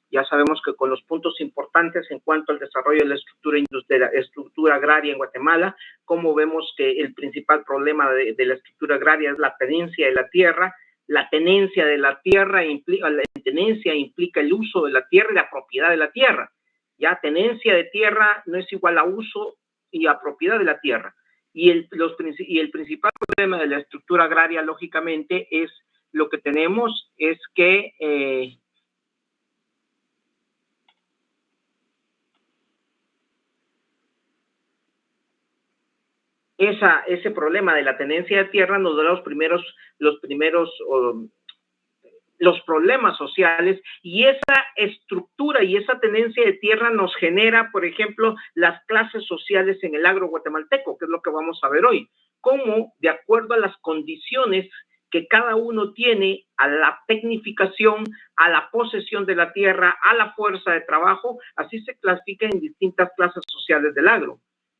Ya sabemos que con los puntos importantes en cuanto al desarrollo de la estructura agraria en Guatemala, como vemos que el principal problema de la estructura agraria es la tenencia de la tierra. La tenencia de la tierra implica el uso de la tierra y la propiedad de la tierra. Ya tenencia de tierra no es igual a uso y a propiedad de la tierra. Y el principal problema de la estructura agraria, lógicamente, es lo que tenemos es que ese problema de la tenencia de tierra nos da los problemas sociales, y esa estructura y esa tenencia de tierra nos genera, por ejemplo, las clases sociales en el agro guatemalteco, que es lo que vamos a ver hoy. Cómo, de acuerdo a las condiciones que cada uno tiene, a la tecnificación, a la posesión de la tierra, a la fuerza de trabajo, así se clasifica en distintas clases sociales del agro.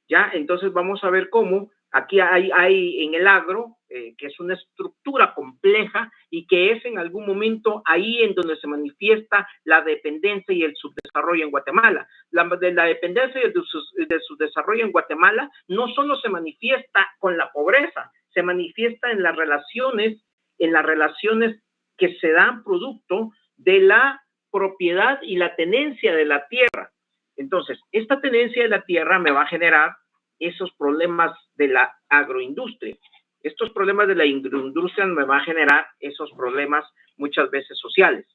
¿Ya? Entonces vamos a ver cómo aquí hay en el agro, que es una estructura compleja y que es en algún momento ahí en donde se manifiesta la dependencia y el subdesarrollo en Guatemala. La dependencia y el subdesarrollo en Guatemala no solo se manifiesta con la pobreza, se manifiesta en las relaciones que se dan producto de la propiedad y la tenencia de la tierra. Entonces, esta tenencia de la tierra me va a generar esos problemas de la agroindustria. Estos problemas de la agroindustria me van a generar esos problemas muchas veces sociales.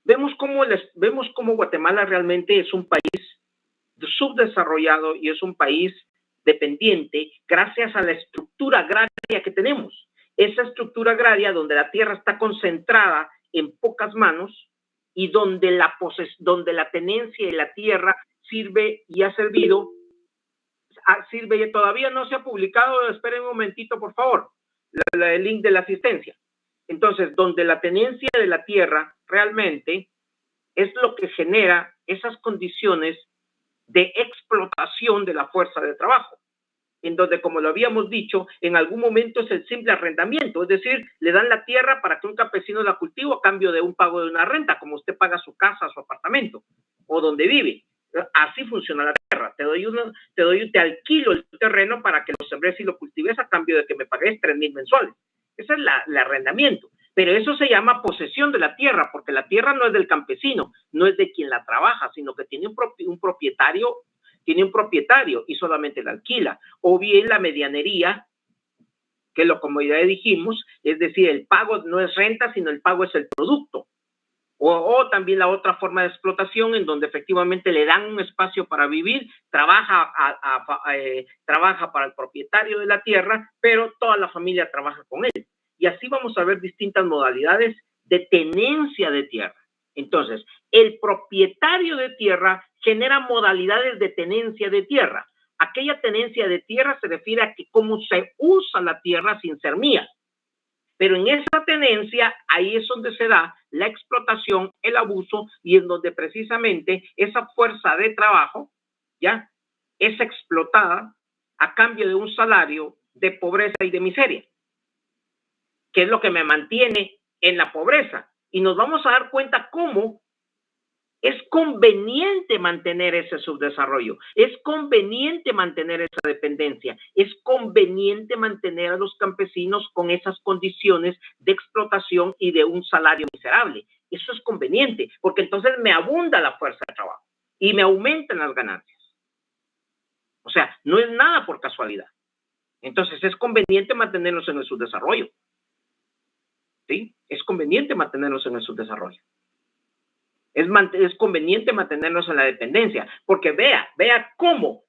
Vemos cómo Guatemala realmente es un país subdesarrollado y es un país dependiente gracias a la estructura agraria que tenemos. Esa estructura agraria donde la tierra está concentrada en pocas manos y donde la tenencia de la tierra sirve y ha servido, todavía no se ha publicado, esperen un momentito por favor, el link de la asistencia. Entonces, donde la tenencia de la tierra realmente es lo que genera esas condiciones de explotación de la fuerza de trabajo, en donde, como lo habíamos dicho, en algún momento es el simple arrendamiento, es decir, le dan la tierra para que un campesino la cultive a cambio de un pago de una renta, como usted paga su casa, su apartamento, o donde vive. Así funciona la tierra. Te alquilo el terreno para que lo sembres y lo cultives a cambio de que me pagues 3,000 mensuales. Ese es el arrendamiento. Pero eso se llama posesión de la tierra, porque la tierra no es del campesino, no es de quien la trabaja, sino que tiene un propietario y solamente la alquila. O bien la medianería, que como ya dijimos, es decir, el pago no es renta, sino el pago es el producto. O también la otra forma de explotación, en donde efectivamente le dan un espacio para vivir, trabaja para el propietario de la tierra, pero toda la familia trabaja con él. Y así vamos a ver distintas modalidades de tenencia de tierra. Entonces, el propietario de tierra genera modalidades de tenencia de tierra. Aquella tenencia de tierra se refiere a que cómo se usa la tierra sin ser mía. Pero en esa tenencia, ahí es donde se da la explotación, el abuso, y en donde precisamente esa fuerza de trabajo, ¿ya?, es explotada a cambio de un salario de pobreza y de miseria, que es lo que me mantiene en la pobreza. Y nos vamos a dar cuenta cómo es conveniente mantener ese subdesarrollo, es conveniente mantener esa dependencia, es conveniente mantener a los campesinos con esas condiciones de explotación y de un salario miserable. Eso es conveniente, porque entonces me abunda la fuerza de trabajo y me aumentan las ganancias. O sea, no es nada por casualidad. Entonces es conveniente mantenerlos en el subdesarrollo. ¿Sí? Es conveniente mantenerlos en el subdesarrollo. Es conveniente mantenernos en la dependencia, porque vea cómo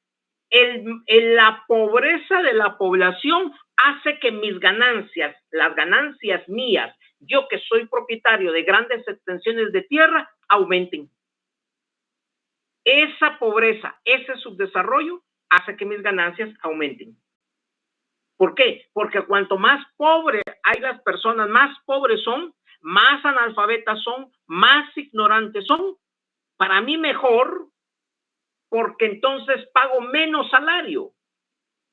la pobreza de la población hace que mis ganancias, las ganancias mías, yo que soy propietario de grandes extensiones de tierra, aumenten. Esa pobreza, ese subdesarrollo hace que mis ganancias aumenten. ¿Por qué? Porque cuanto más pobres hay las personas, más pobres son, más analfabetas son, más ignorantes son. Para mí mejor, porque entonces pago menos salario,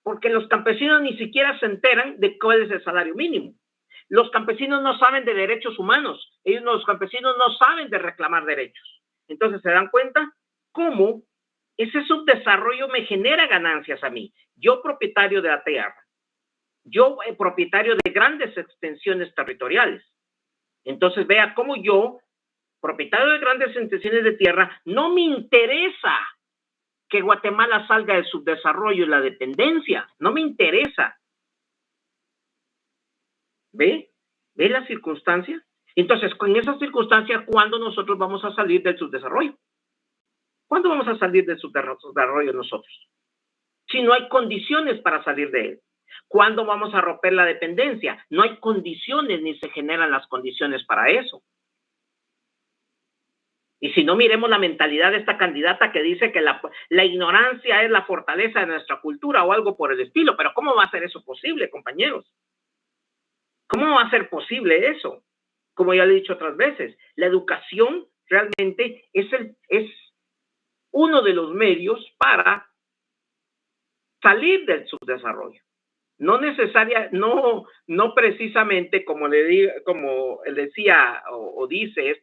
porque los campesinos ni siquiera se enteran de cuál es el salario mínimo. Los campesinos no saben de derechos humanos. Los campesinos no saben de reclamar derechos. Entonces, ¿se dan cuenta cómo ese subdesarrollo me genera ganancias a mí? Yo, propietario de la tierra. Yo, propietario de grandes extensiones territoriales. Entonces, vea cómo yo, propietario de grandes extensiones de tierra, no me interesa que Guatemala salga del subdesarrollo y la dependencia. No me interesa. ¿Ve? ¿Ve la circunstancia? Entonces, con esa circunstancia, ¿cuándo nosotros vamos a salir del subdesarrollo? ¿Cuándo vamos a salir del subdesarrollo nosotros? Si no hay condiciones para salir de él. ¿Cuándo vamos a romper la dependencia? No hay condiciones ni se generan las condiciones para eso. Y si no, miremos la mentalidad de esta candidata que dice que la ignorancia es la fortaleza de nuestra cultura o algo por el estilo. Pero ¿cómo va a ser eso posible, compañeros? ¿Cómo va a ser posible eso? Como ya le he dicho otras veces, la educación realmente es uno de los medios para salir del subdesarrollo. No precisamente como decía o dice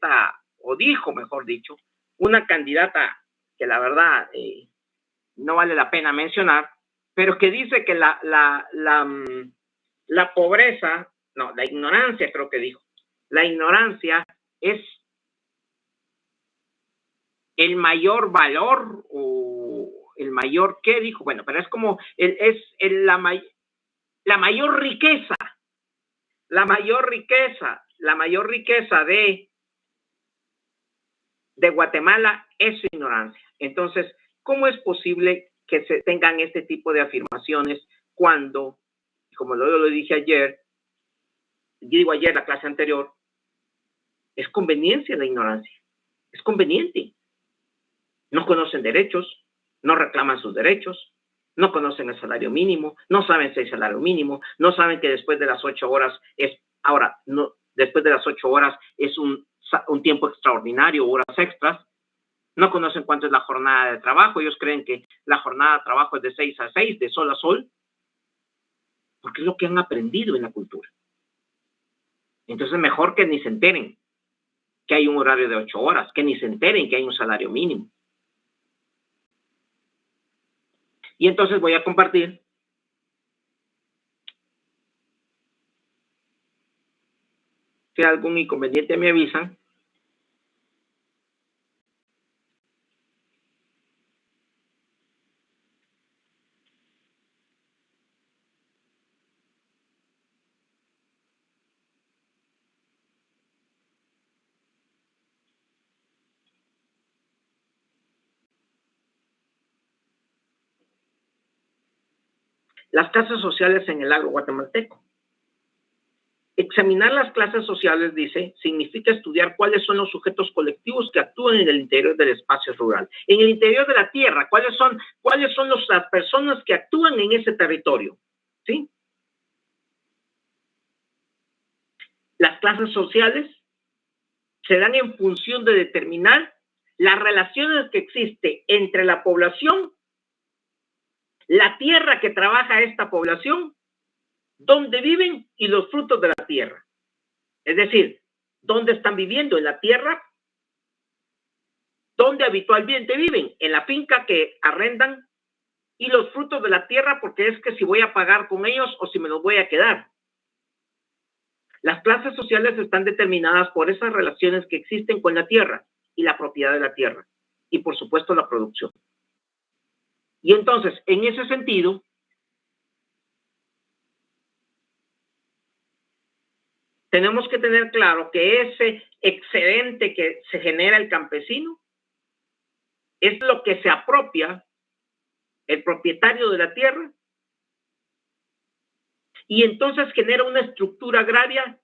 o dijo, mejor dicho, una candidata que la verdad no vale la pena mencionar, pero que dice que la pobreza, no, la ignorancia creo que dijo, la ignorancia es el mayor valor o el mayor, ¿qué dijo? Bueno, pero es como, la mayor riqueza, la mayor riqueza de Guatemala es su ignorancia. Entonces, ¿cómo es posible que se tengan este tipo de afirmaciones cuando, como lo dije ayer, la clase anterior, es conveniencia la ignorancia, es conveniente. No conocen derechos, no reclaman sus derechos, no conocen el salario mínimo, no saben si hay salario mínimo, no saben que después de las 8 horas después de las 8 horas es un tiempo extraordinario, horas extras. No conocen cuánto es la jornada de trabajo. Ellos creen que la jornada de trabajo es de 6 a 6, de sol a sol, porque es lo que han aprendido en la cultura. Entonces, mejor que ni se enteren que hay un horario de 8 horas, que ni se enteren que hay un salario mínimo. Y entonces voy a compartir si hay algún inconveniente me avisan. Las clases sociales en el agro guatemalteco. Examinar las clases sociales, dice, significa estudiar cuáles son los sujetos colectivos que actúan en el interior del espacio rural. En el interior de la tierra, cuáles son las personas que actúan en ese territorio. ¿Sí? Las clases sociales se dan en función de determinar las relaciones que existen entre la población, la tierra que trabaja esta población, dónde viven y los frutos de la tierra. Es decir, dónde están viviendo en la tierra, dónde habitualmente viven, en la finca que arrendan, y los frutos de la tierra, porque es que si voy a pagar con ellos o si me los voy a quedar. Las clases sociales están determinadas por esas relaciones que existen con la tierra y la propiedad de la tierra, y por supuesto la producción. Y entonces, en ese sentido, tenemos que tener claro que ese excedente que se genera el campesino es lo que se apropia el propietario de la tierra y entonces genera una estructura agraria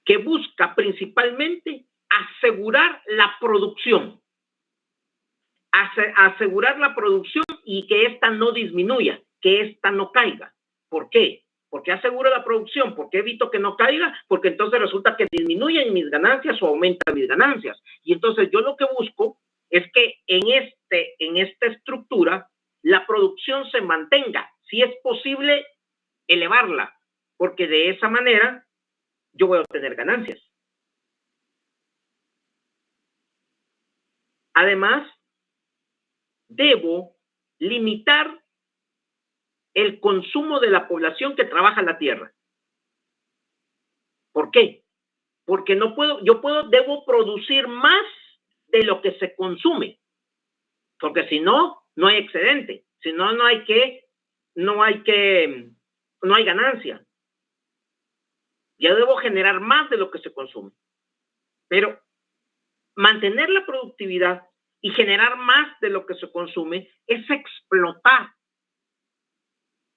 que busca principalmente asegurar la producción. Asegurar la producción y que ésta no disminuya, que ésta no caiga. ¿Por qué? ¿Por qué aseguro la producción? ¿Por qué evito que no caiga? Porque entonces resulta que disminuyen mis ganancias o aumentan mis ganancias. Y entonces yo lo que busco es que en esta estructura la producción se mantenga. Si es posible, elevarla. porque de esa manera yo voy a obtener ganancias. Además, debo limitar el consumo de la población que trabaja la tierra. ¿Por qué? Porque debo producir más de lo que se consume, porque si no, no hay excedente, si no, no hay ganancia. Ya debo generar más de lo que se consume. Pero mantener la productividad y generar más de lo que se consume es explotar,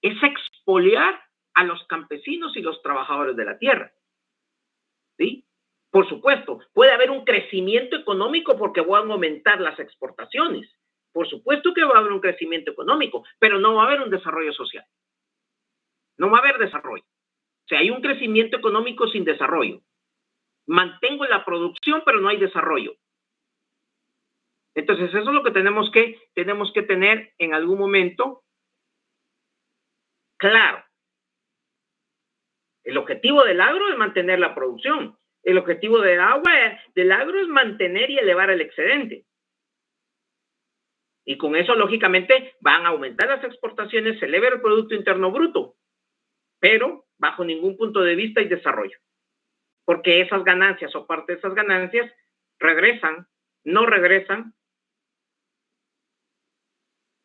es expoliar a los campesinos y los trabajadores de la tierra. ¿Sí? Por supuesto, puede haber un crecimiento económico porque van a aumentar las exportaciones. Por supuesto que va a haber un crecimiento económico, pero no va a haber un desarrollo social. No va a haber desarrollo. O sea, hay un crecimiento económico sin desarrollo. Mantengo la producción, pero no hay desarrollo. Entonces, eso es lo que tenemos que tener en algún momento claro. El objetivo del agro es mantener la producción. El objetivo del agro es mantener y elevar el excedente. Y con eso, lógicamente, van a aumentar las exportaciones, se eleva el Producto Interno Bruto, pero bajo ningún punto de vista hay desarrollo. Porque esas ganancias o parte de esas ganancias no regresan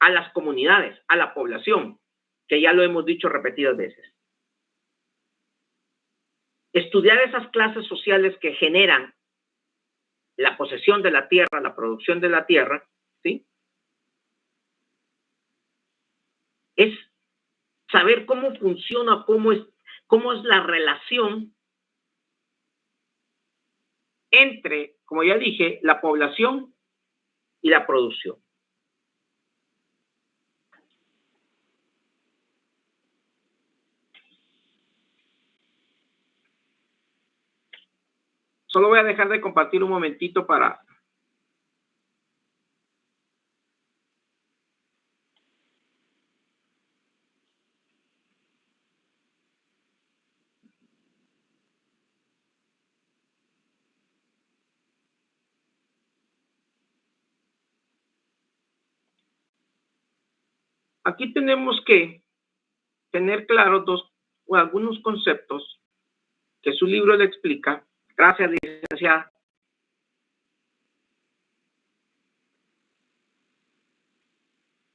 a las comunidades, a la población, que ya lo hemos dicho repetidas veces. Estudiar esas clases sociales que generan la posesión de la tierra, la producción de la tierra, ¿sí? Es saber cómo funciona, cómo es la relación entre, como ya dije, la población y la producción. Solo voy a dejar de compartir un momentito para... Aquí tenemos que tener claros algunos conceptos que su libro le explica. Gracias, licenciada.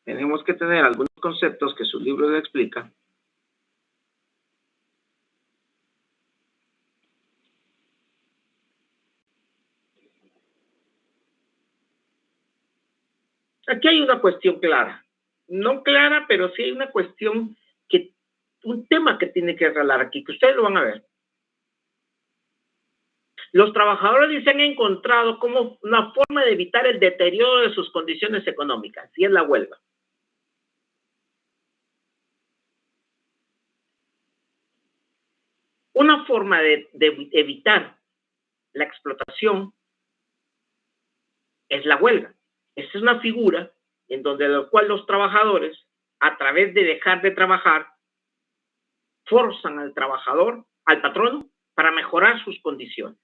Tenemos que tener algunos conceptos que su libro le explica. Aquí hay una cuestión clara. No clara, pero sí hay una cuestión un tema que tiene que arreglar aquí, que ustedes lo van a ver. Los trabajadores se han encontrado como una forma de evitar el deterioro de sus condiciones económicas, y es la huelga. Una forma de evitar la explotación es la huelga. Esta es una figura en donde la cual los trabajadores, a través de dejar de trabajar, forzan al trabajador, al patrono, para mejorar sus condiciones.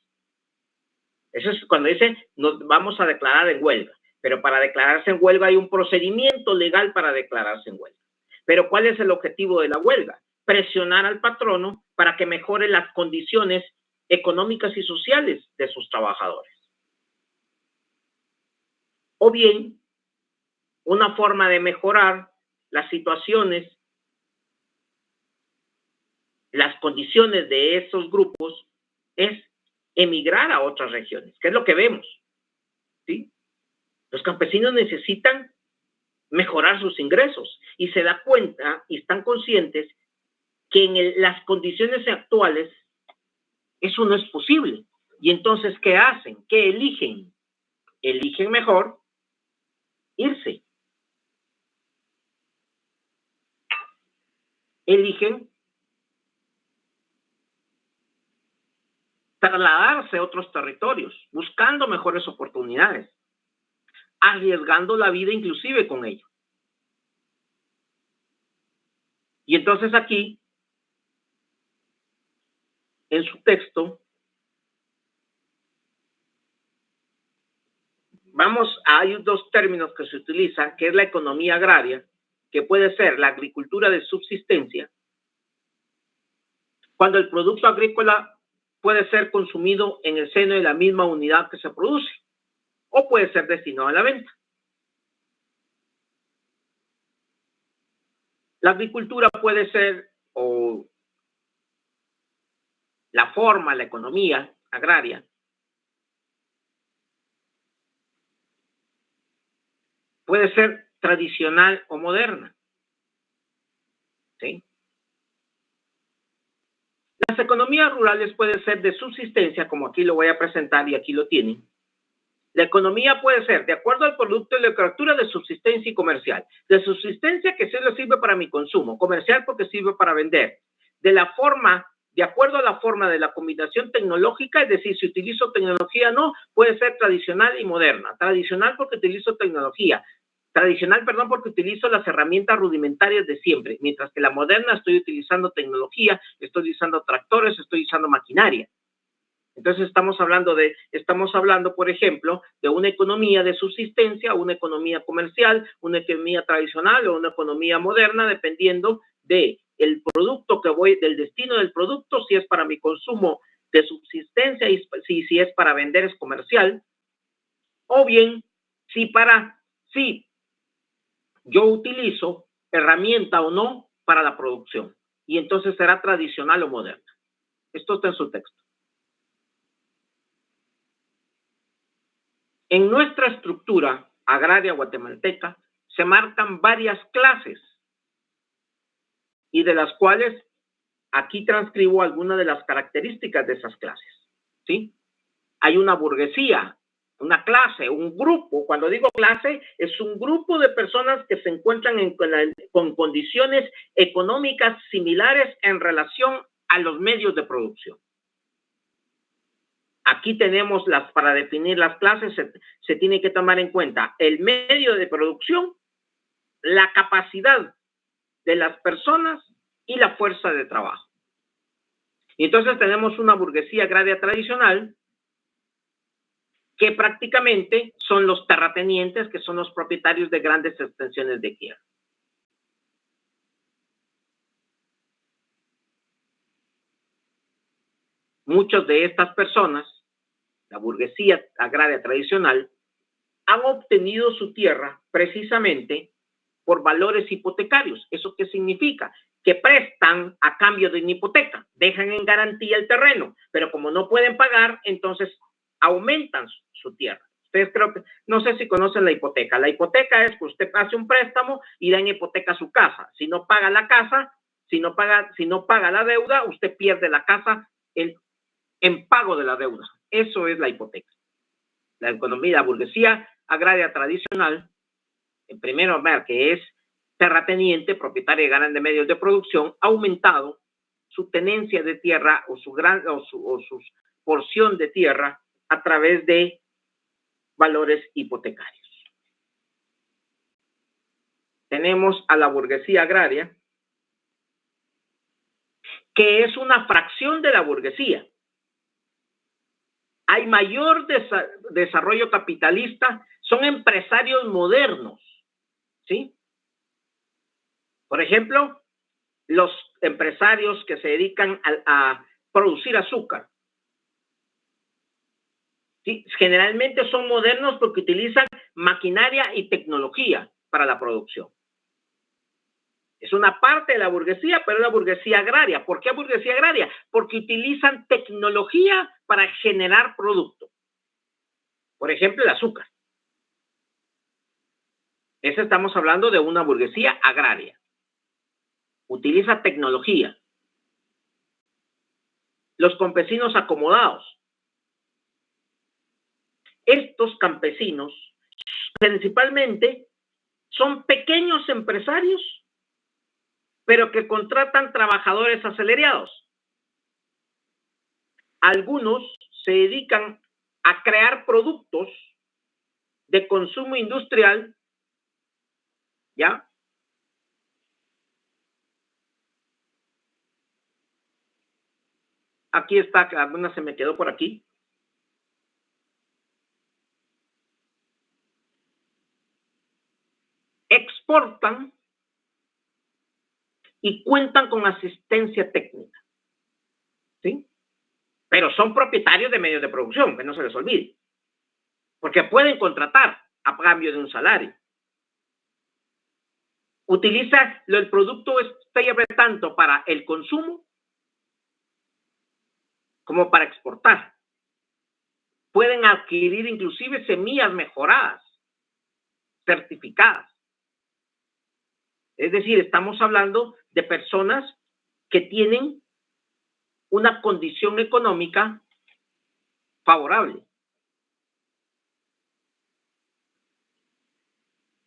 Eso es cuando dicen, nos vamos a declarar en huelga. Pero para declararse en huelga hay un procedimiento legal para declararse en huelga. Pero ¿cuál es el objetivo de la huelga? Presionar al patrono para que mejore las condiciones económicas y sociales de sus trabajadores. O bien, una forma de mejorar las situaciones, las condiciones de esos grupos es emigrar a otras regiones, que es lo que vemos, ¿sí? Los campesinos necesitan mejorar sus ingresos y se da cuenta y están conscientes que en las condiciones actuales eso no es posible. Y entonces, ¿qué hacen? ¿Qué eligen? Eligen mejor irse. Eligen trasladarse a otros territorios, buscando mejores oportunidades, arriesgando la vida inclusive con ello. Y entonces aquí en su texto, hay dos términos que se utilizan, que es la economía agraria, que puede ser la agricultura de subsistencia, cuando el producto agrícola puede ser consumido en el seno de la misma unidad que se produce, o puede ser destinado a la venta. La agricultura puede ser, o la forma, la economía agraria, puede ser tradicional o moderna, ¿sí? Las economías rurales pueden ser de subsistencia, como aquí lo voy a presentar y aquí lo tienen. La economía puede ser de acuerdo al producto de la agricultura, de subsistencia y comercial. De subsistencia, que solo sirve para mi consumo. Comercial, porque sirve para vender. De acuerdo a la forma de la combinación tecnológica, es decir, si utilizo tecnología o no, puede ser tradicional y moderna. Tradicional porque utilizo tecnología. Tradicional, perdón, porque utilizo las herramientas rudimentarias de siempre. Mientras que la moderna estoy utilizando tecnología, estoy usando tractores, estoy usando maquinaria. Entonces estamos hablando, por ejemplo, de una economía de subsistencia, una economía comercial, una economía tradicional o una economía moderna, dependiendo del producto del destino del producto, si es para mi consumo de subsistencia y si es para vender es comercial, o bien si yo utilizo herramienta o no para la producción, y entonces será tradicional o moderna. Esto está en su texto. En nuestra estructura agraria guatemalteca se marcan varias clases y de las cuales aquí transcribo algunas de las características de esas clases, ¿sí? Hay una burguesía, una clase, un grupo. Cuando digo clase, es un grupo de personas que se encuentran con condiciones económicas similares en relación a los medios de producción. Aquí tenemos para definir las clases, se tiene que tomar en cuenta el medio de producción, la capacidad de las personas y la fuerza de trabajo. Y entonces tenemos una burguesía agraria tradicional que prácticamente son los terratenientes, que son los propietarios de grandes extensiones de tierra. Muchas de estas personas, la burguesía agraria tradicional, han obtenido su tierra precisamente por valores hipotecarios. ¿Eso qué significa? Que prestan a cambio de una hipoteca, dejan en garantía el terreno, pero como no pueden pagar, entonces aumentan su tierra. Ustedes no sé si conocen la hipoteca. La hipoteca es que usted hace un préstamo y da en hipoteca su casa. Si no paga la casa, si no paga la deuda, usted pierde la casa en pago de la deuda. Eso es la hipoteca. La economía, la burguesía agraria tradicional, en primer lugar, que es terrateniente, propietaria de grandes medios de producción, ha aumentado su tenencia de tierra o su porción de tierra a través de valores hipotecarios. Tenemos a la burguesía agraria, que es una fracción de la burguesía. Hay mayor desarrollo capitalista, son empresarios modernos, ¿sí? Por ejemplo, los empresarios que se dedican a producir azúcar, ¿sí? Generalmente son modernos porque utilizan maquinaria y tecnología para la producción. Es una parte de la burguesía, pero es la burguesía agraria. ¿Por qué burguesía agraria? Porque utilizan tecnología para generar producto. Por ejemplo, el azúcar. Estamos hablando de una burguesía agraria. Utiliza tecnología. Los campesinos acomodados. Estos campesinos principalmente son pequeños empresarios, pero que contratan trabajadores asalariados. Algunos se dedican a crear productos de consumo industrial, ¿ya? Aquí está, alguna se me quedó por aquí. Exportan y cuentan con asistencia técnica, ¿sí? Pero son propietarios de medios de producción, que no se les olvide, porque pueden contratar a cambio de un salario. Utiliza el producto sirve tanto para el consumo como para exportar. Pueden adquirir inclusive semillas mejoradas, certificadas. Es decir, estamos hablando de personas que tienen una condición económica favorable.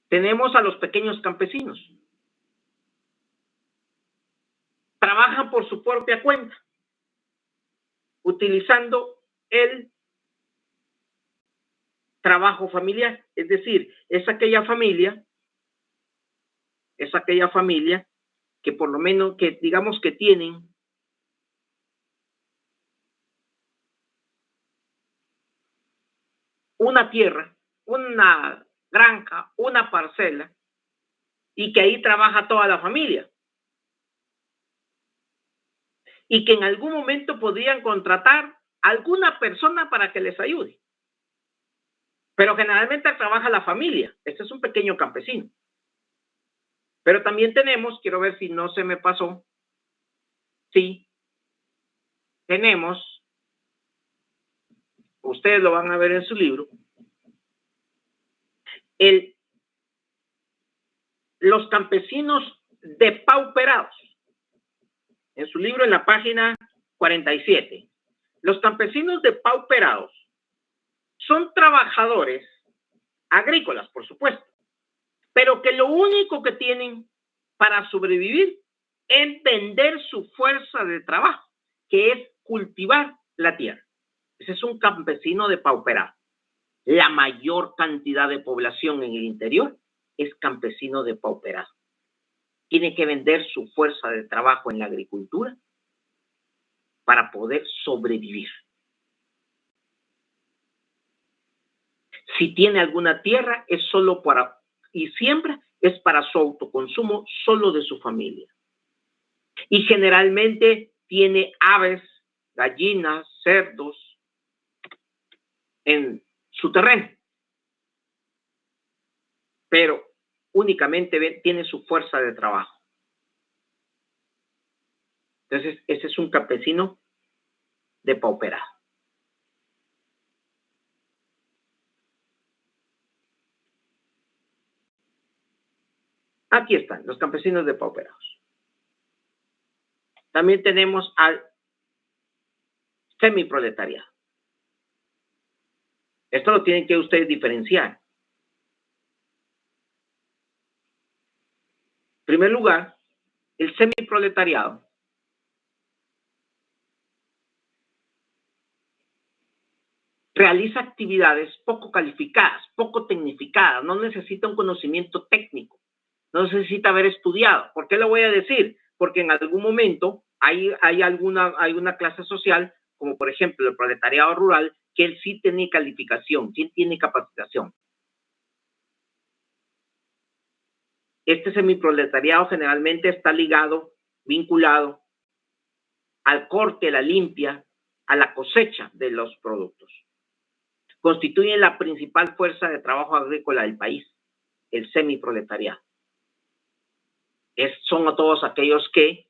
Tenemos a los pequeños campesinos. Trabajan por su propia cuenta, utilizando el trabajo familiar. Es decir, es aquella familia que por lo menos, que digamos que tienen una tierra, una granja, una parcela, y que ahí trabaja toda la familia. Y que en algún momento podrían contratar a alguna persona para que les ayude. Pero generalmente trabaja la familia. Este es un pequeño campesino. Pero también tenemos, quiero ver si no se me pasó. Sí, tenemos, ustedes lo van a ver en su libro, los campesinos depauperados. En su libro, en la página 47. Los campesinos depauperados son trabajadores agrícolas, por supuesto, pero que lo único que tienen para sobrevivir es vender su fuerza de trabajo, que es cultivar la tierra. Ese es un campesino depauperado. La mayor cantidad de población en el interior es campesino depauperado. Tiene que vender su fuerza de trabajo en la agricultura para poder sobrevivir. Si tiene alguna tierra, es solo para, y siembra, es para su autoconsumo solo de su familia. Y generalmente tiene aves, gallinas, cerdos en su terreno. Pero únicamente tiene su fuerza de trabajo. Entonces, ese es un campesino depauperado. Aquí están los campesinos depauperados. También tenemos al semiproletariado. Esto lo tienen que ustedes diferenciar. En primer lugar, el semiproletariado realiza actividades poco calificadas, poco tecnificadas, no necesita un conocimiento técnico, no necesita haber estudiado. ¿Por qué lo voy a decir? Porque en algún momento hay una clase social, como por ejemplo el proletariado rural, que él sí tiene calificación, sí tiene capacitación. Este semiproletariado generalmente está vinculado al corte, la limpia, a la cosecha de los productos. Constituyen la principal fuerza de trabajo agrícola del país, el semiproletariado. Son todos aquellos que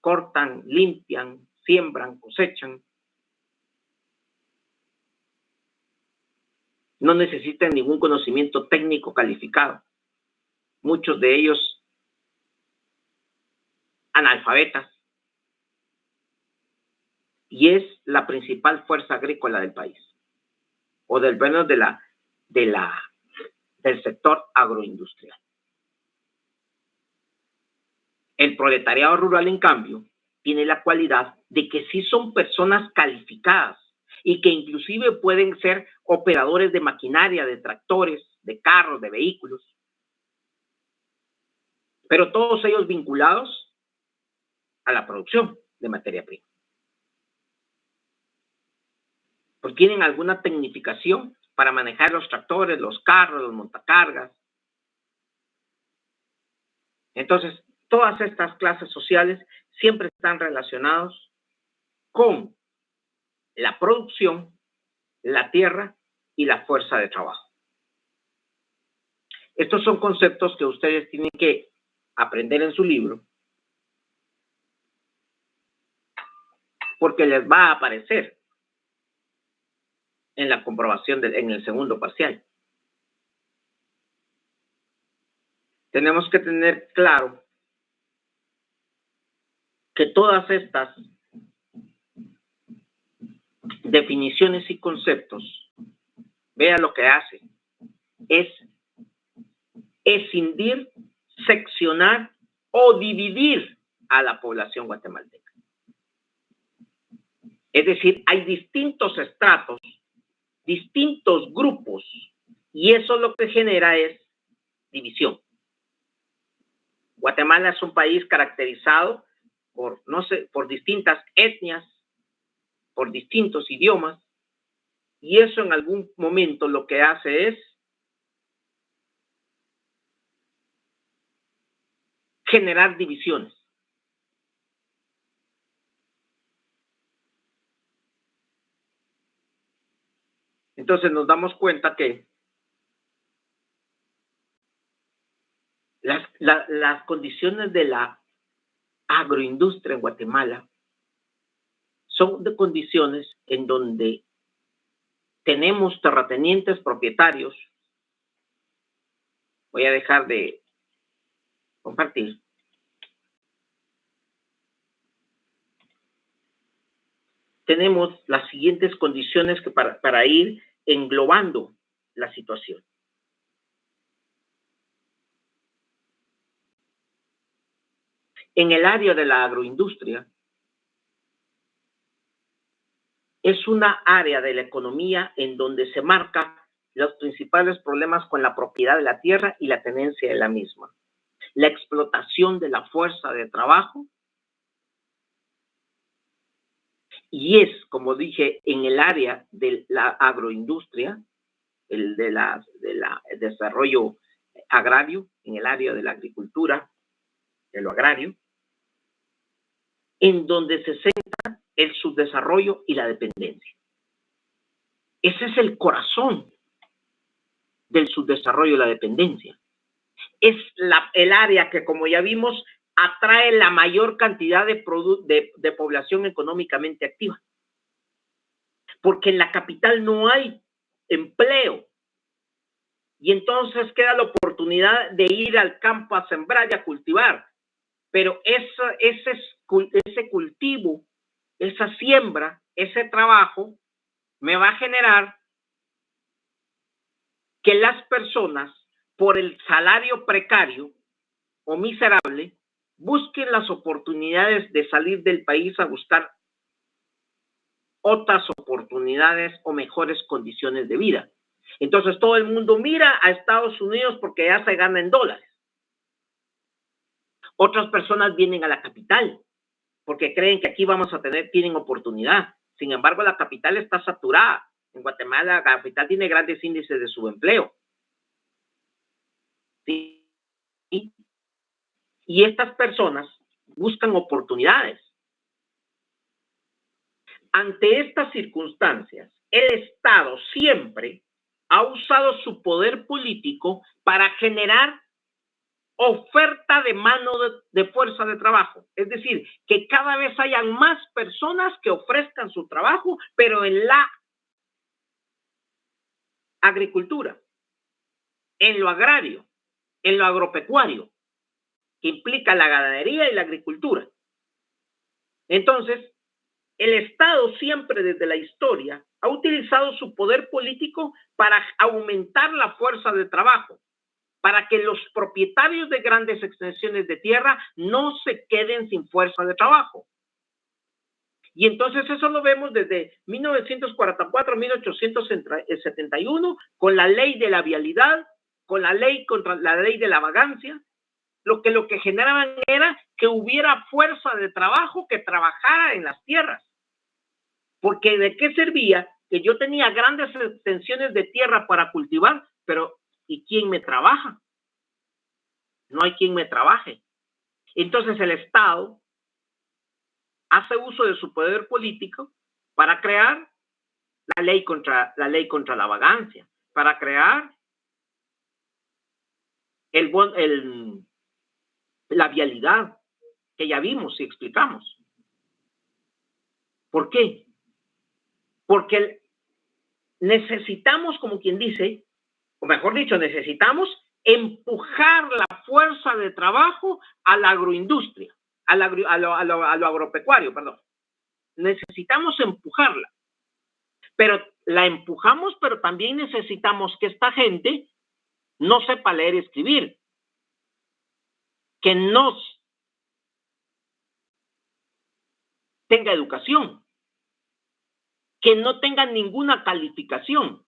cortan, limpian, siembran, cosechan. No necesitan ningún conocimiento técnico calificado. Muchos de ellos analfabetas. Y es la principal fuerza agrícola del país, o del menos del sector agroindustrial. El proletariado rural, en cambio, tiene la cualidad de que sí son personas calificadas y que inclusive pueden ser operadores de maquinaria, de tractores, de carros, de vehículos, pero todos ellos vinculados a la producción de materia prima. pues tienen alguna tecnificación para manejar los tractores, los carros, los montacargas. Entonces, todas estas clases sociales siempre están relacionados con la producción, la tierra y la fuerza de trabajo. Estos son conceptos que ustedes tienen que aprender en su libro, porque les va a aparecer en la comprobación en el segundo parcial. Tenemos que tener claro que todas estas definiciones y conceptos, vea lo que hace, es escindir, seccionar o dividir a la población guatemalteca. Es decir, hay distintos estratos, distintos grupos, y eso lo que genera es división. Guatemala es un país caracterizado por, por distintas etnias, por distintos idiomas, y eso en algún momento lo que hace es generar divisiones. Entonces nos damos cuenta que las condiciones de la agroindustria en Guatemala son de condiciones en donde tenemos terratenientes propietarios. Voy a dejar de compartir. Tenemos las siguientes condiciones que para ir englobando la situación. En el área de la agroindustria, es una área de la economía en donde se marcan los principales problemas con la propiedad de la tierra y la tenencia de la misma. La explotación de la fuerza de trabajo, y es, como dije, en el área de la agroindustria, el desarrollo agrario, en el área de la agricultura, de lo agrario, en donde se centra el subdesarrollo y la dependencia. Ese es el corazón del subdesarrollo y la dependencia. Es el área que, como ya vimos, atrae la mayor cantidad de población económicamente activa. Porque en la capital no hay empleo. Y entonces queda la oportunidad de ir al campo a sembrar y a cultivar. Pero ese cultivo, esa siembra, ese trabajo, me va a generar que las personas, por el salario precario o miserable, busquen las oportunidades de salir del país a buscar otras oportunidades o mejores condiciones de vida. Entonces todo el mundo mira a Estados Unidos porque ya se gana en dólares. Otras personas vienen a la capital porque creen que aquí tienen oportunidad. Sin embargo, la capital está saturada. En Guatemala, la capital tiene grandes índices de subempleo. ¿Sí? Y estas personas buscan oportunidades. Ante estas circunstancias, el Estado siempre ha usado su poder político para generar oferta de mano de fuerza de trabajo. Es decir, que cada vez hayan más personas que ofrezcan su trabajo, pero en la agricultura, en lo agrario, en lo agropecuario, que implica la ganadería y la agricultura. Entonces, el Estado siempre desde la historia ha utilizado su poder político para aumentar la fuerza de trabajo, para que los propietarios de grandes extensiones de tierra no se queden sin fuerza de trabajo. Y entonces eso lo vemos desde 1944 a 1871, con la ley de la vialidad, con la ley contra la ley de la vagancia. Lo que generaban era que hubiera fuerza de trabajo que trabajara en las tierras. Porque ¿de qué servía que yo tenía grandes extensiones de tierra para cultivar, pero ¿y quién me trabaja? No hay quien me trabaje. Entonces el Estado hace uso de su poder político para crear la ley contra la vagancia, para crear la vialidad que ya vimos y explicamos. ¿Por qué? Porque necesitamos, como quien dice, o mejor dicho, necesitamos empujar la fuerza de trabajo a la agroindustria, a lo agropecuario, perdón. Necesitamos empujarla. Pero la empujamos, pero también necesitamos que esta gente no sepa leer y escribir, que no tenga educación, que no tenga ninguna calificación,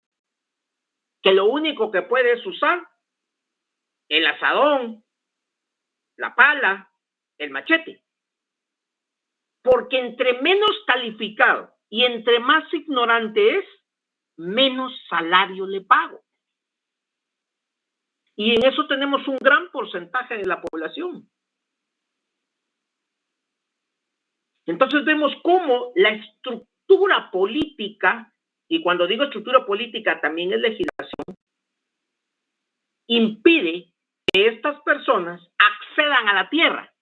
que lo único que puede es usar el asadón, la pala, el machete. Porque entre menos calificado y entre más ignorante es, menos salario le pago. Y en eso tenemos un gran porcentaje de la población. Entonces vemos cómo la estructura política, y cuando digo estructura política también es legislación, impide que estas personas accedan a la tierra.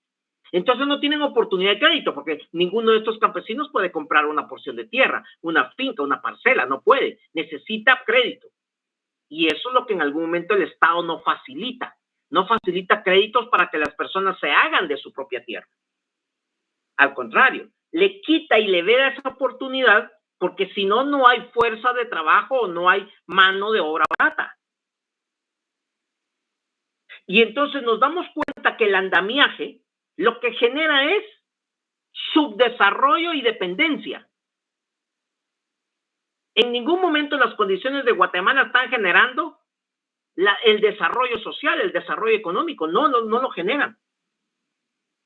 Entonces no tienen oportunidad de crédito, porque ninguno de estos campesinos puede comprar una porción de tierra, una finca, una parcela, no puede, necesita crédito. Y eso es lo que en algún momento el Estado no facilita créditos para que las personas se hagan de su propia tierra. Al contrario, le quita y le veda esa oportunidad, porque si no, no hay fuerza de trabajo o no hay mano de obra barata. Y entonces nos damos cuenta que el andamiaje lo que genera es subdesarrollo y dependencia. En ningún momento las condiciones de Guatemala están generando el desarrollo social, el desarrollo económico. No lo generan.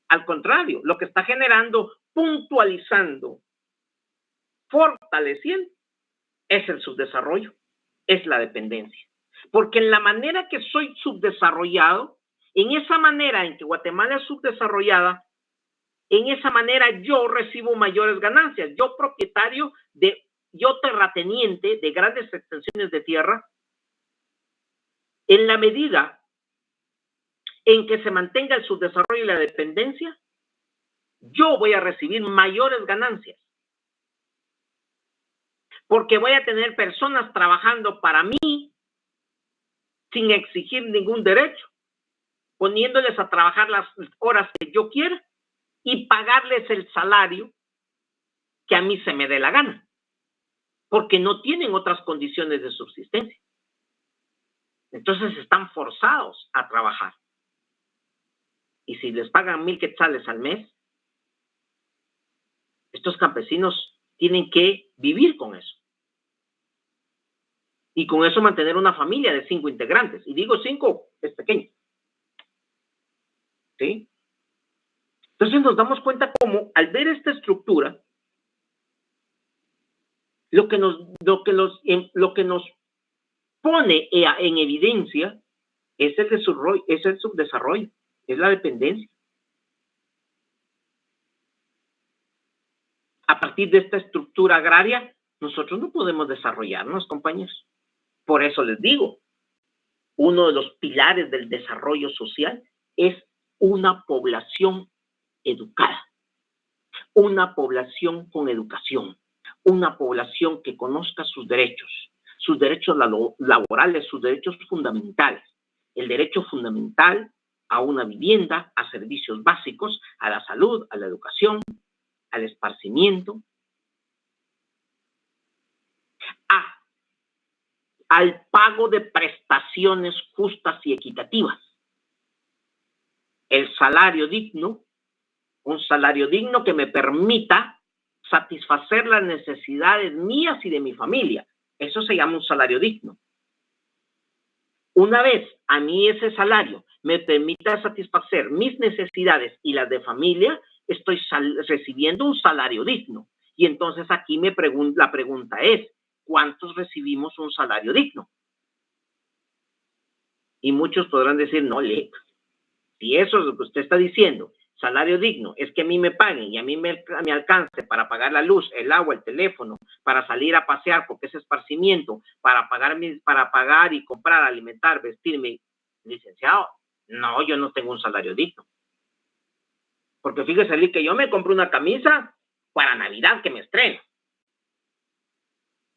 Al contrario, lo que está generando, puntualizando, fortaleciendo, es el subdesarrollo, es la dependencia. Porque en la manera que soy subdesarrollado, en esa manera en que Guatemala es subdesarrollada, en esa manera yo recibo mayores ganancias. Yo propietario yo terrateniente de grandes extensiones de tierra, en la medida en que se mantenga el subdesarrollo y la dependencia, yo voy a recibir mayores ganancias. Porque voy a tener personas trabajando para mí sin exigir ningún derecho, poniéndoles a trabajar las horas que yo quiera y pagarles el salario que a mí se me dé la gana, porque no tienen otras condiciones de subsistencia. Entonces están forzados a trabajar. Y si les pagan 1,000 quetzales al mes, estos campesinos tienen que vivir con eso. Y con eso mantener una familia de 5 integrantes. Y digo 5, es pequeño. ¿Sí? Entonces nos damos cuenta cómo al ver esta estructura, lo que nos pone en evidencia es el subdesarrollo, es la dependencia. A partir de esta estructura agraria, nosotros no podemos desarrollarnos, compañeros. Por eso les digo, uno de los pilares del desarrollo social es una población educada, una población con educación, una población que conozca sus derechos laborales, sus derechos fundamentales. El derecho fundamental a una vivienda, a servicios básicos, a la salud, a la educación, al esparcimiento, al pago de prestaciones justas y equitativas. El salario digno, un salario digno que me permita satisfacer las necesidades mías y de mi familia. Eso se llama un salario digno. Una vez a mí ese salario me permita satisfacer mis necesidades y las de familia, estoy recibiendo un salario digno. Y entonces aquí la pregunta es, ¿cuántos recibimos un salario digno? Y muchos podrán decir, no, si eso es lo que usted está diciendo, salario digno, es que a mí me paguen y a mí me alcance para pagar la luz, el agua, el teléfono, para salir a pasear porque es esparcimiento, para pagar y comprar, alimentar, vestirme, licenciado, no, yo no tengo un salario digno. Porque fíjese, Lee, que yo me compro una camisa para Navidad que me estreno.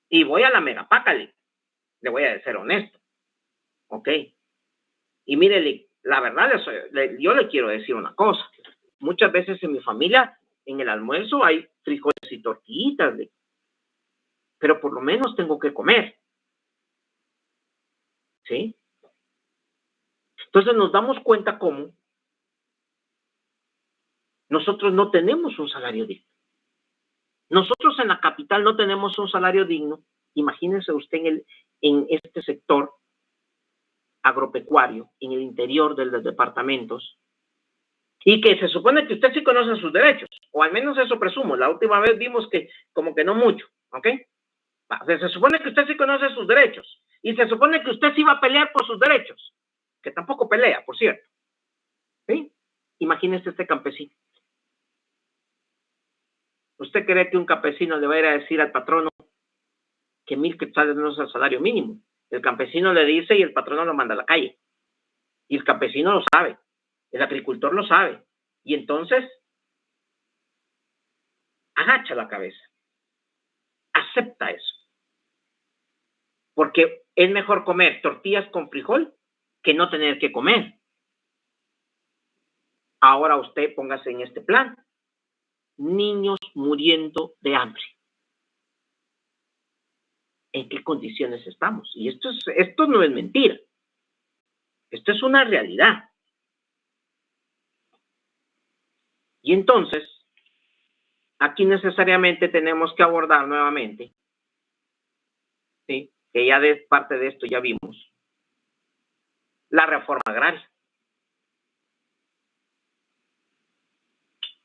Y voy a la Megapaca, Lee. Le voy a ser honesto. ¿Ok? Y mire, Lee, la verdad, yo le quiero decir una cosa. Muchas veces en mi familia, en el almuerzo, hay frijoles y tortillitas, Lee. Pero por lo menos tengo que comer. ¿Sí? Entonces nos damos cuenta cómo nosotros no tenemos un salario digno. Nosotros en la capital no tenemos un salario digno. Imagínense usted en este sector agropecuario, en el interior de los departamentos, y que se supone que usted sí conoce sus derechos, o al menos eso presumo. La última vez vimos que como que no mucho, ¿ok? Se supone que usted sí conoce sus derechos, y se supone que usted sí va a pelear por sus derechos, que tampoco pelea, por cierto. ¿Sí? Imagínese este campesino. ¿Usted cree que un campesino le va a ir a decir al patrono que 1,000 quetzales no es el salario mínimo? El campesino le dice y el patrono lo manda a la calle. Y el campesino lo sabe, el agricultor lo sabe. Y entonces, agacha la cabeza. Acepta eso. Porque es mejor comer tortillas con frijol que no tener que comer. Ahora usted póngase en este plan. Niños muriendo de hambre. ¿En qué condiciones estamos? Y esto no es mentira. Esto es una realidad. Y entonces, aquí necesariamente tenemos que abordar nuevamente, ¿sí?, que ya de parte de esto ya vimos, la reforma agraria.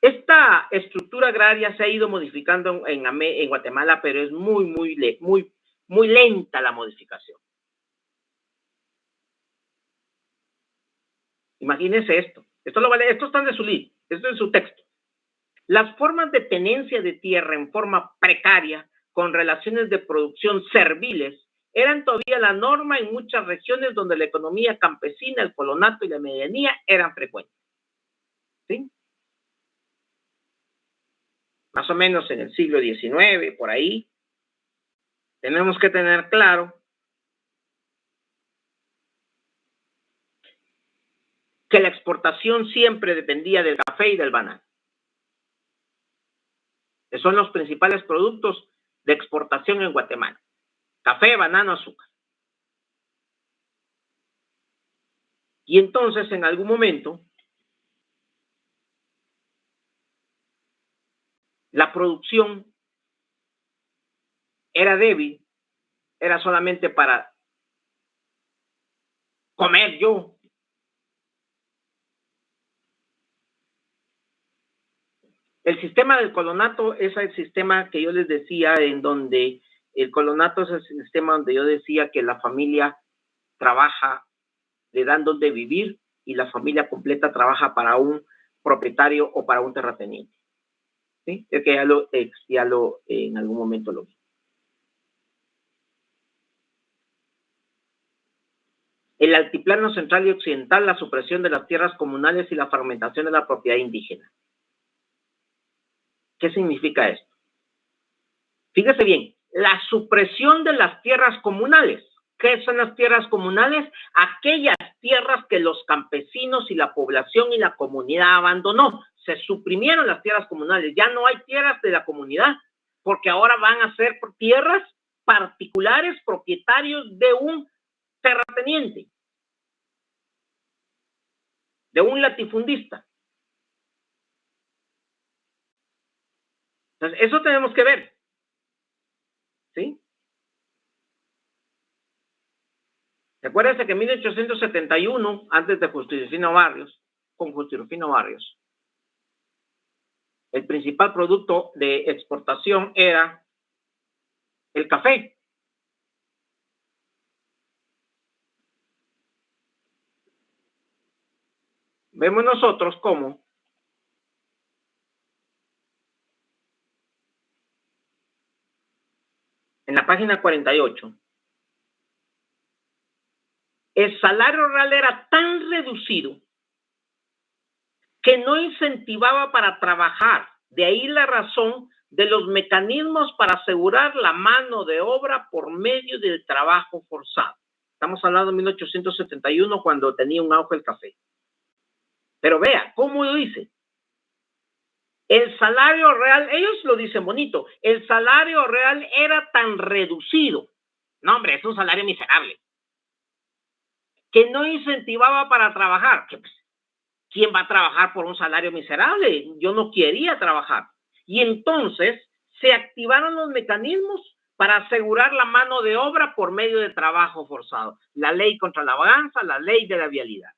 Esta estructura agraria se ha ido modificando en Guatemala, pero es muy lenta la modificación. Imagínense esto. Esto está de su libro, esto es su texto. Las formas de tenencia de tierra en forma precaria, con relaciones de producción serviles, eran todavía la norma en muchas regiones donde la economía campesina, el colonato y la medianía eran frecuentes. ¿Sí? Más o menos en el siglo XIX, por ahí, tenemos que tener claro que la exportación siempre dependía del café y del banano, que son los principales productos de exportación en Guatemala: café, banano, azúcar. Y entonces, en algún momento, la producción era débil, era solamente para comer yo. El sistema del colonato es el sistema que yo les decía, en donde el colonato es el sistema donde yo decía que la familia trabaja, le dan donde vivir, y la familia completa trabaja para un propietario o para un terrateniente. ¿Sí? Es que ya lo en algún momento lo vi. El altiplano central y occidental, la supresión de las tierras comunales y la fragmentación de la propiedad indígena. ¿Qué significa esto? Fíjese bien, la supresión de las tierras comunales. ¿Qué son las tierras comunales? Aquellas tierras que los campesinos y la población y la comunidad abandonó. Se suprimieron las tierras comunales. Ya no hay tierras de la comunidad, porque ahora van a ser tierras particulares, propietarios de un terrateniente, de un latifundista. Entonces, eso tenemos que ver. ¿Sí? Recuérdense que en 1871, antes de Justinofino Barrios, con Justinofino Barrios, el principal producto de exportación era el café. vemos nosotros cómo en la página 48, el salario real era tan reducido que no incentivaba para trabajar. De ahí la razón de los mecanismos para asegurar la mano de obra por medio del trabajo forzado. Estamos hablando de 1871, cuando tenía un auge el café. Pero vea, ¿cómo lo dice? El salario real, ellos lo dicen bonito, el salario real era tan reducido. No, hombre, es un salario miserable. Que no incentivaba para trabajar. ¿Quién va a trabajar por un salario miserable? Yo no quería trabajar. Y entonces se activaron los mecanismos para asegurar la mano de obra por medio de trabajo forzado. La ley contra la vagancia, la ley de la vialidad.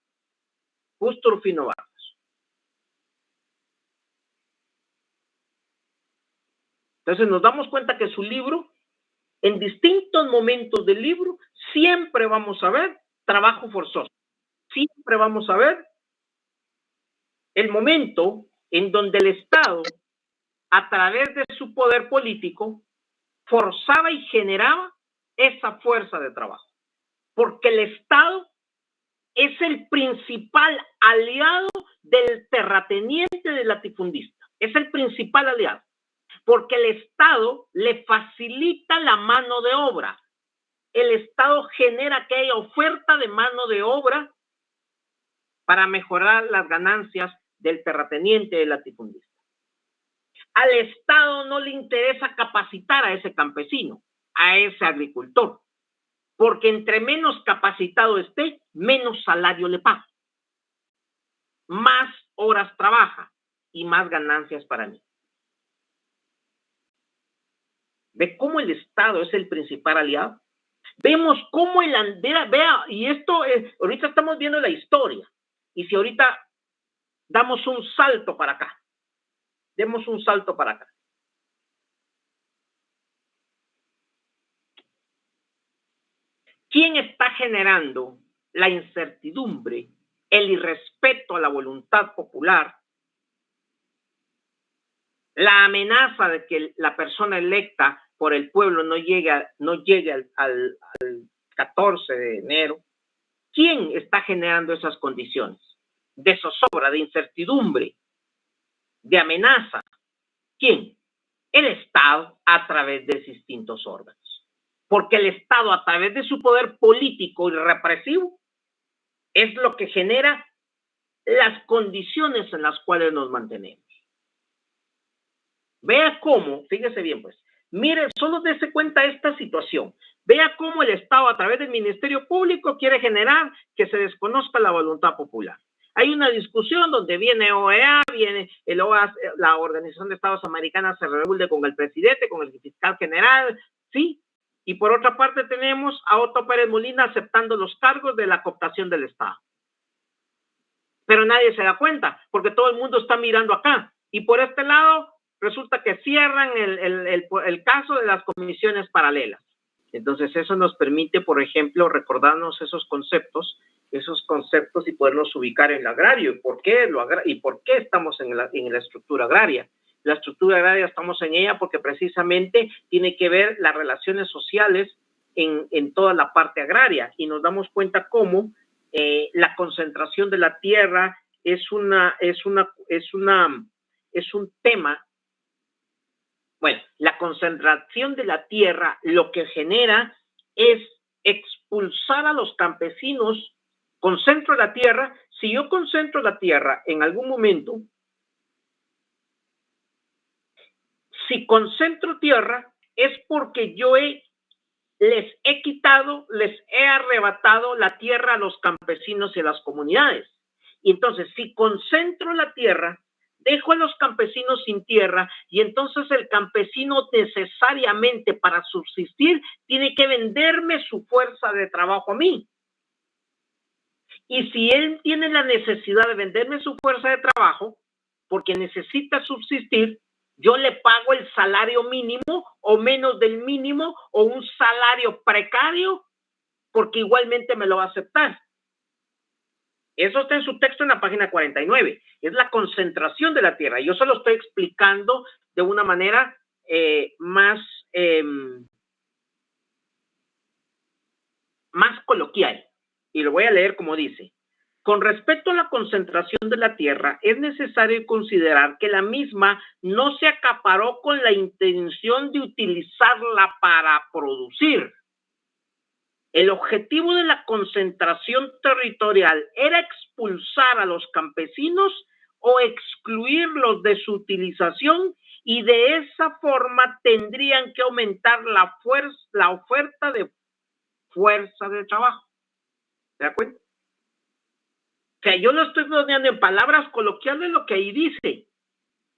Justo Rufino Vargas. Entonces nos damos cuenta que su libro, en distintos momentos del libro, siempre vamos a ver trabajo forzoso. Siempre vamos a ver el momento en donde el Estado, a través de su poder político, forzaba y generaba esa fuerza de trabajo. Porque el Estado es el principal aliado del terrateniente, del latifundista. Es el principal aliado. Porque el Estado le facilita la mano de obra. El Estado genera que haya oferta de mano de obra para mejorar las ganancias del terrateniente, del latifundista. Al Estado no le interesa capacitar a ese campesino, a ese agricultor, porque entre menos capacitado esté, menos salario le paga. Más horas trabaja y más ganancias para mí. ¿Ve cómo el Estado es el principal aliado? Vemos cómo vea, y esto es, ahorita estamos viendo la historia, y si ahorita damos un salto para acá, demos un salto para acá. ¿Quién está generando la incertidumbre, el irrespeto a la voluntad popular, la amenaza de que la persona electa por el pueblo no llegue al 14 de enero? ¿Quién está generando esas condiciones de zozobra, de incertidumbre, de amenaza? ¿Quién? El Estado, a través de distintos órganos. Porque el Estado, a través de su poder político y represivo, es lo que genera las condiciones en las cuales nos mantenemos. Vea cómo, fíjese bien pues, mire, solo dése cuenta de esta situación. Vea cómo el Estado, a través del Ministerio Público, quiere generar que se desconozca la voluntad popular. Hay una discusión donde viene OEA, viene el OEA, la Organización de Estados Americanos se reúne con el presidente, con el fiscal general, ¿sí? Y por otra parte tenemos a Otto Pérez Molina aceptando los cargos de la cooptación del Estado. Pero nadie se da cuenta, porque todo el mundo está mirando acá. Y por este lado, resulta que cierran el caso de las comisiones paralelas. Entonces, eso nos permite, por ejemplo, recordarnos esos conceptos y podernos ubicar en el agrario. ¿Y por qué estamos en la estructura agraria? La estructura agraria estamos en ella porque precisamente tiene que ver las relaciones sociales en toda la parte agraria, y nos damos cuenta cómo la concentración de la tierra es un tema. Bueno, la concentración de la tierra lo que genera es expulsar a los campesinos. Concentro la tierra. Si yo concentro la tierra en algún momento, si concentro tierra, es porque yo les he arrebatado la tierra a los campesinos y a las comunidades. Y entonces, si concentro la tierra, dejo a los campesinos sin tierra, y entonces el campesino necesariamente para subsistir tiene que venderme su fuerza de trabajo a mí. Y si él tiene la necesidad de venderme su fuerza de trabajo porque necesita subsistir, yo le pago el salario mínimo o menos del mínimo o un salario precario, porque igualmente me lo va a aceptar. Eso está en su texto en la página 49. Es la concentración de la tierra. Yo se lo estoy explicando de una manera más coloquial. Y lo voy a leer como dice. Con respecto a la concentración de la tierra, es necesario considerar que la misma no se acaparó con la intención de utilizarla para producir. El objetivo de la concentración territorial era expulsar a los campesinos o excluirlos de su utilización, y de esa forma tendrían que aumentar la oferta de fuerza de trabajo. ¿Se da cuenta? O sea, yo lo estoy poniendo en palabras coloquiales lo que ahí dice.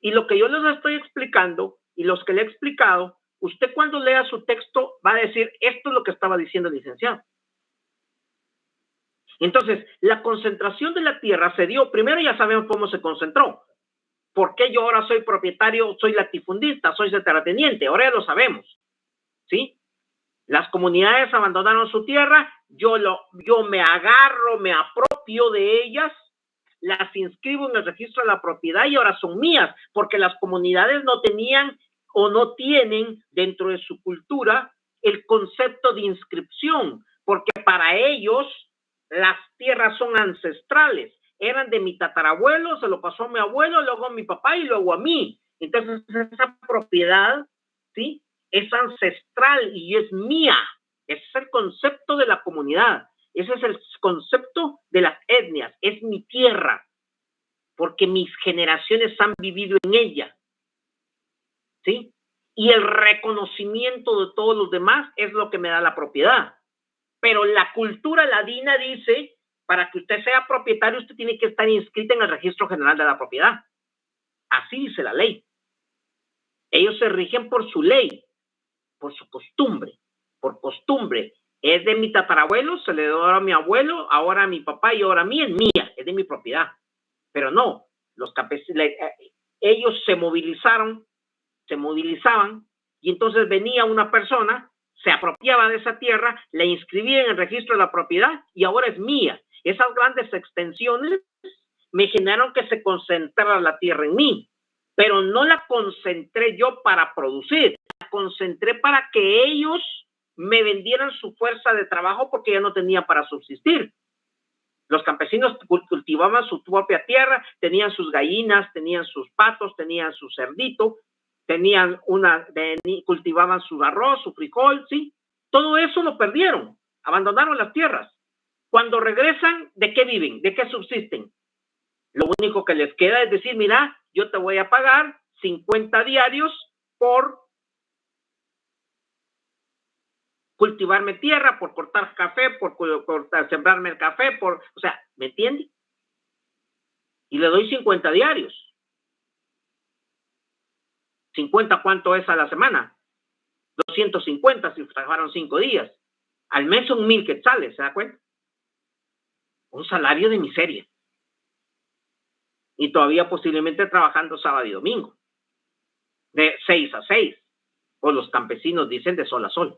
Y lo que yo les estoy explicando, y los que le he explicado, usted cuando lea su texto va a decir, esto es lo que estaba diciendo el licenciado. Entonces, la concentración de la tierra se dio, primero ya sabemos cómo se concentró. ¿Por qué yo ahora soy propietario, soy latifundista, soy terrateniente? Ahora ya lo sabemos, ¿sí? Las comunidades abandonaron su tierra, yo me agarro, me apropio de ellas, las inscribo en el registro de la propiedad y ahora son mías, porque las comunidades no tenían o no tienen dentro de su cultura el concepto de inscripción, porque para ellos las tierras son ancestrales, eran de mi tatarabuelo, se lo pasó a mi abuelo, luego a mi papá y luego a mí. Entonces esa propiedad, ¿sí?, es ancestral y es mía. Ese es el concepto de la comunidad. Ese es el concepto de las etnias. Es mi tierra, porque mis generaciones han vivido en ella, ¿sí? Y el reconocimiento de todos los demás es lo que me da la propiedad. Pero la cultura ladina dice, para que usted sea propietario, usted tiene que estar inscrito en el Registro General de la Propiedad. Así dice la ley. Ellos se rigen por su ley, por su costumbre, por costumbre. Es de mi tatarabuelo, se le dio a mi abuelo, ahora a mi papá y ahora a mí, es mía, es de mi propiedad. Pero no, los campesinos, ellos se movilizaban, y entonces venía una persona, se apropiaba de esa tierra, la inscribía en el registro de la propiedad y ahora es mía. Esas grandes extensiones me generaron que se concentrara la tierra en mí, pero no la concentré yo para producir, la concentré para que ellos me vendieran su fuerza de trabajo porque ya no tenía para subsistir. Los campesinos cultivaban su propia tierra, tenían sus gallinas, tenían sus patos, tenían su cerdito, cultivaban su arroz, su frijol, ¿sí? Todo eso lo perdieron, abandonaron las tierras. Cuando regresan, ¿de qué viven? ¿De qué subsisten? Lo único que les queda es decir, mira, yo te voy a pagar 50 diarios por cultivarme tierra, por cortar café, por sembrarme el café, o sea, ¿me entiende? Y le doy 50 diarios. 50, ¿cuánto es a la semana? 250 si trabajaron 5 días. Al mes son 1,000 quetzales, ¿se da cuenta? Un salario de miseria. Y todavía posiblemente trabajando sábado y domingo. De 6 a 6. O los campesinos dicen de sol a sol.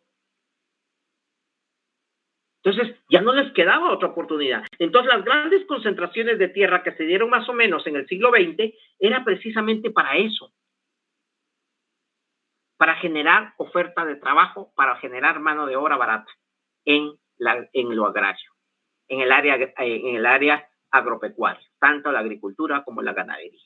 Entonces, ya no les quedaba otra oportunidad. Entonces, las grandes concentraciones de tierra que se dieron más o menos en el siglo XX era precisamente para eso. Para generar oferta de trabajo, para generar mano de obra barata en lo agrario, en el área agropecuaria, tanto la agricultura como la ganadería.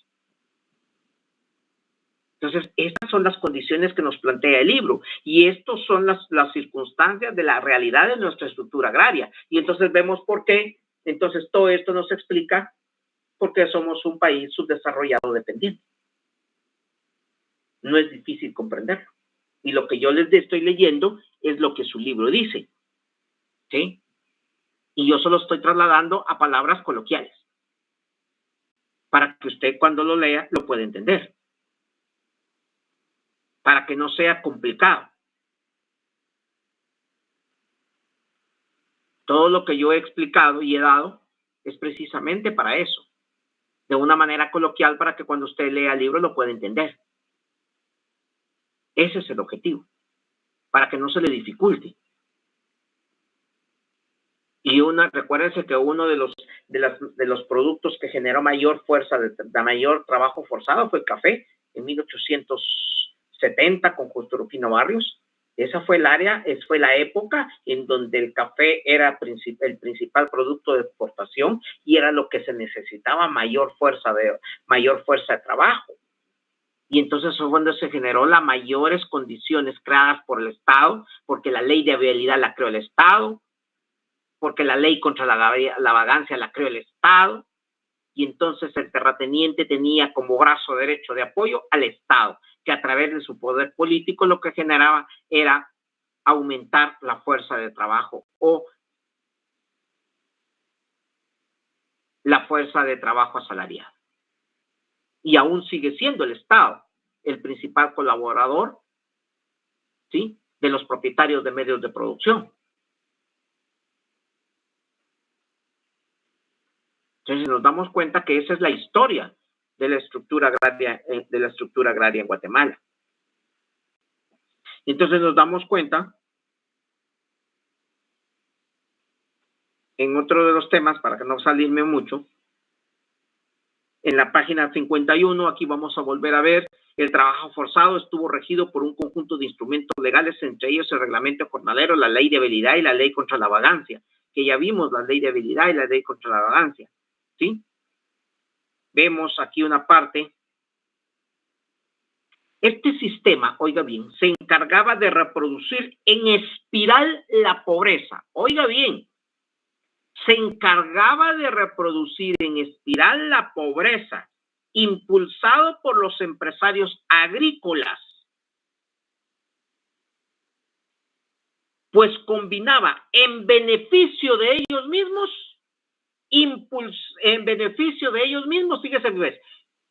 Entonces, estas son las condiciones que nos plantea el libro y estas son las circunstancias de la realidad de nuestra estructura agraria. Y entonces vemos por qué, entonces todo esto nos explica por qué somos un país subdesarrollado dependiente. No es difícil comprenderlo. Y lo que yo les estoy leyendo es lo que su libro dice, ¿sí? Y yo solo estoy trasladando a palabras coloquiales para que usted cuando lo lea lo pueda entender. Para que no sea complicado. Todo lo que yo he explicado y he dado es precisamente para eso. De una manera coloquial para que cuando usted lea el libro lo pueda entender. Ese es el objetivo. Para que no se le dificulte. Y recuérdense que uno de de los productos que generó mayor fuerza, de mayor trabajo forzado fue el café en 1870 con Justo Rufino Barrios. Esa fue fue la época en donde el café era el principal producto de exportación y era lo que se necesitaba mayor fuerza de trabajo. Y entonces fue cuando se generó las mayores condiciones creadas por el Estado, porque la ley de vialidad la creó el Estado, porque la ley contra la vagancia la creó el Estado, y entonces el terrateniente tenía como brazo derecho de apoyo al Estado, que a través de su poder político lo que generaba era aumentar la fuerza de trabajo o la fuerza de trabajo asalariada. Y aún sigue siendo el Estado el principal colaborador, ¿sí?, de los propietarios de medios de producción. Entonces nos damos cuenta que esa es la historia de la estructura agraria en Guatemala. Entonces nos damos cuenta, en otro de los temas, para que no salirme mucho, en la página 51, aquí vamos a volver a ver, el trabajo forzado estuvo regido por un conjunto de instrumentos legales, entre ellos el reglamento jornalero, la ley de habilidad y la ley contra la vagancia, que ya vimos la ley de habilidad y la ley contra la vagancia, ¿sí? Vemos aquí una parte. Este sistema, oiga bien, se encargaba de reproducir en espiral la pobreza. Oiga bien, se encargaba de reproducir en espiral la pobreza, impulsado por los empresarios agrícolas, pues combinaba en beneficio de ellos mismos, fíjese,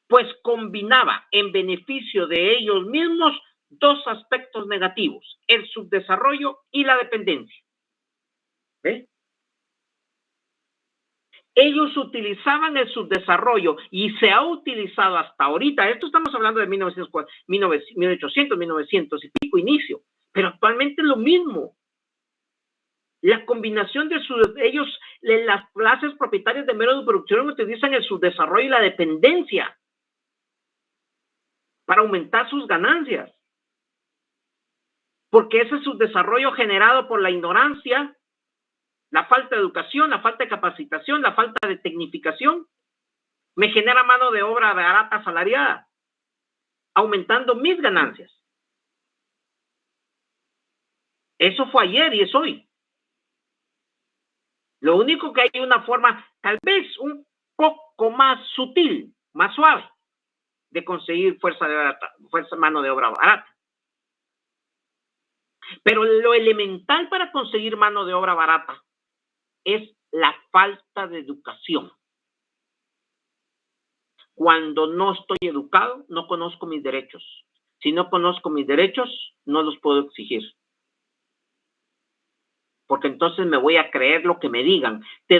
pues combinaba en beneficio de ellos mismos dos aspectos negativos, el subdesarrollo y la dependencia. ¿Ve? Ellos utilizaban el subdesarrollo y se ha utilizado hasta ahorita, esto estamos hablando de 1800, 1900 y pico inicio, pero actualmente es lo mismo. La combinación de las clases propietarias de medios de producción utilizan el subdesarrollo y la dependencia para aumentar sus ganancias. Porque ese subdesarrollo generado por la ignorancia, la falta de educación, la falta de capacitación, la falta de tecnificación, me genera mano de obra barata asalariada, aumentando mis ganancias. Eso fue ayer y es hoy. Lo único que hay una forma, tal vez un poco más sutil, más suave, de conseguir mano de obra barata. Pero lo elemental para conseguir mano de obra barata es la falta de educación. Cuando no estoy educado, no conozco mis derechos. Si no conozco mis derechos, no los puedo exigir. Porque entonces me voy a creer lo que me digan. Te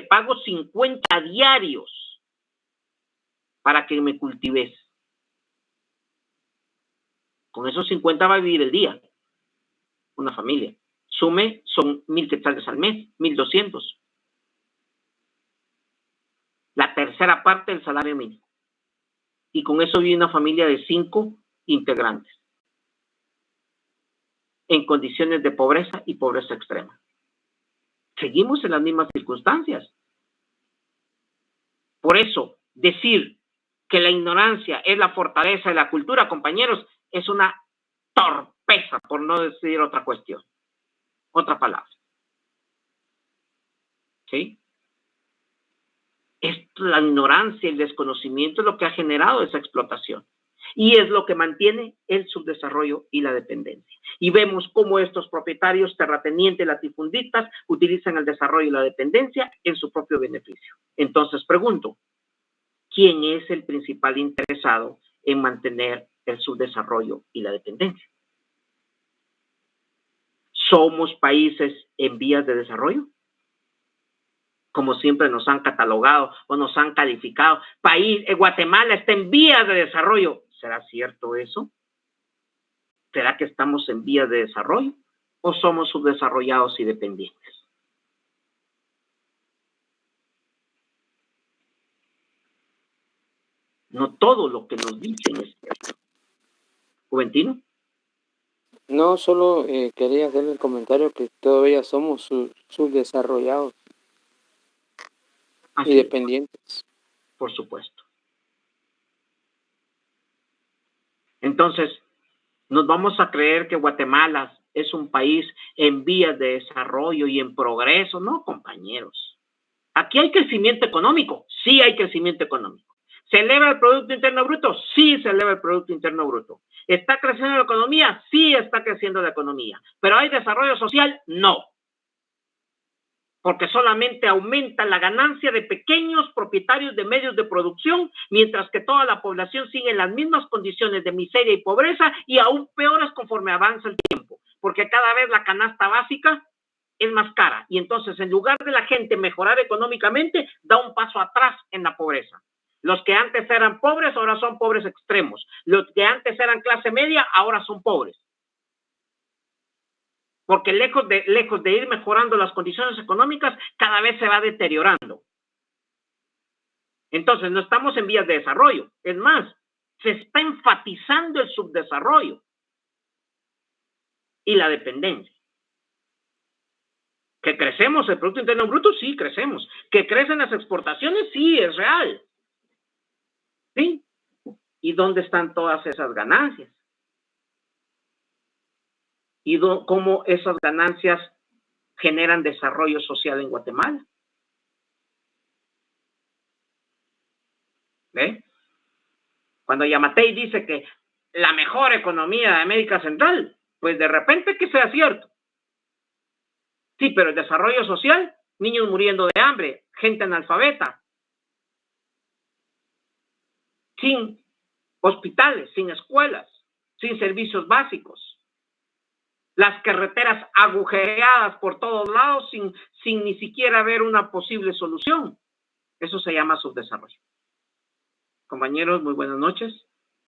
pago 50 diarios para que me cultives. Con esos 50 va a vivir el día una familia. Sume, son 1,000 quetzales al mes, 1,200. La tercera parte del salario mínimo. Y con eso vive una familia de 5 integrantes en condiciones de pobreza y pobreza extrema. Seguimos en las mismas circunstancias. Por eso, decir que la ignorancia es la fortaleza de la cultura, compañeros, es una torpeza, por no decir otra cuestión, otra palabra. ¿Sí? La ignorancia, el desconocimiento es lo que ha generado esa explotación y es lo que mantiene el subdesarrollo y la dependencia. Y vemos cómo estos propietarios, terratenientes, latifundistas, utilizan el desarrollo y la dependencia en su propio beneficio. Entonces pregunto, ¿quién es el principal interesado en mantener el subdesarrollo y la dependencia? ¿Somos países en vías de desarrollo? Como siempre nos han catalogado o nos han calificado. Guatemala está en vías de desarrollo. ¿Será cierto eso? ¿Será que estamos en vías de desarrollo o somos subdesarrollados y dependientes? No todo lo que nos dicen es cierto. Juventino. No, solo quería hacer el comentario que todavía somos subdesarrollados y dependientes. Por supuesto. Entonces, nos vamos a creer que Guatemala es un país en vías de desarrollo y en progreso. No, compañeros. Aquí hay crecimiento económico. Sí hay crecimiento económico. ¿Se eleva el Producto Interno Bruto? Sí se eleva el Producto Interno Bruto. ¿Está creciendo la economía? Sí está creciendo la economía. ¿Pero hay desarrollo social? No. Porque solamente aumenta la ganancia de pequeños propietarios de medios de producción, mientras que toda la población sigue en las mismas condiciones de miseria y pobreza, y aún peores conforme avanza el tiempo, porque cada vez la canasta básica es más cara, y entonces en lugar de la gente mejorar económicamente, da un paso atrás en la pobreza. Los que antes eran pobres ahora son pobres extremos, los que antes eran clase media ahora son pobres. Porque lejos de ir mejorando las condiciones económicas, cada vez se va deteriorando. Entonces, no estamos en vías de desarrollo. Es más, se está enfatizando el subdesarrollo y la dependencia. ¿Que crecemos el Producto Interno Bruto? Sí, crecemos. ¿Que crecen las exportaciones? Sí, es real. ¿Sí? ¿Y dónde están todas esas ganancias? ¿Y cómo esas ganancias generan desarrollo social en Guatemala? ¿Ve? Cuando Yamatei dice que la mejor economía de América Central, pues de repente que sea cierto. Sí, pero el desarrollo social, niños muriendo de hambre, gente analfabeta, sin hospitales, sin escuelas, sin servicios básicos, las carreteras agujereadas por todos lados sin ni siquiera ver una posible solución. Eso se llama subdesarrollo. Compañeros, muy buenas noches.